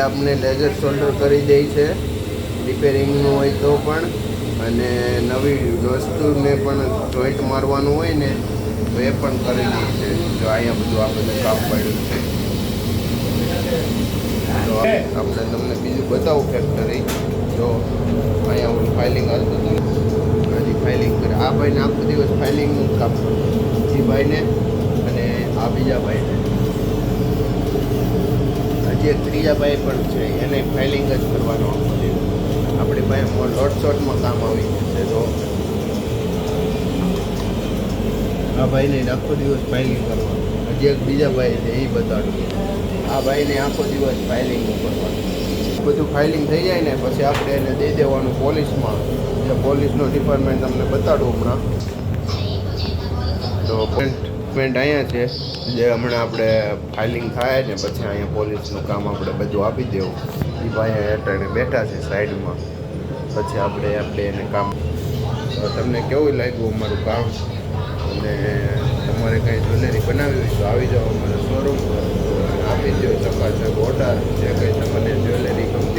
આપણે laser solder કરી દે છે રિપેરિંગનું હોય તો પણ, અને નવી વસ્તુને પણ જોઈન્ટ મારવાનું હોય ને તો એ પણ કરી દે છે. જો અહીંયા બધું આ બધું કામ પડ્યું છે. તો આપણે તમને બીજું બતાવું ફેક્ટરી. જો અહીંયા હું ફાઇલિંગ હાલતું હતું, હજી ફાઇલિંગ કરે. આ ભાઈને આખો દિવસ ફાઇલિંગનું કામ કરું, એ ભાઈને અને આ બીજા ભાઈને. હજી એક ત્રીજા ભાઈ પણ છે, એને ફાઇલિંગ જ કરવાનો આખો દિવસ. આપણી પાસે લોટ શોટમાં કામ આવી જશે. તો આ ભાઈને આખો દિવસ ફાઇલિંગ કરવાનું. હજી એક બીજા ભાઈ છે, એ બતાડું. આ ભાઈને આખો દિવસ ફાઇલિંગ કરવાનું. બધું ફાઇલિંગ થઈ જાય ને પછી આપણે એને દઈ દેવાનું પોલીસમાં. જે પોલીસનો ડિપાર્ટમેન્ટ તમને બતાડું હમણાં. તો પેન્ટ અહીંયા છે, જે હમણાં આપણે ફાઇલિંગ થાય ને પછી અહીંયા પોલીસનું કામ આપણે બધું આપી દેવું. એ ભાઈ અટાણે બેઠા છે સાઈડમાં. પછી આપણે એને કામ. તમને કેવું લાગ્યું અમારું કામ? અને તમારે કંઈ જ્વેલરી બનાવવી હોય તો આવી જાઓ અમારા શોરૂમ પર, આપી દો ચકાચક ઓર્ડર. જે કંઈ તમને જ્વેલરી ગમતી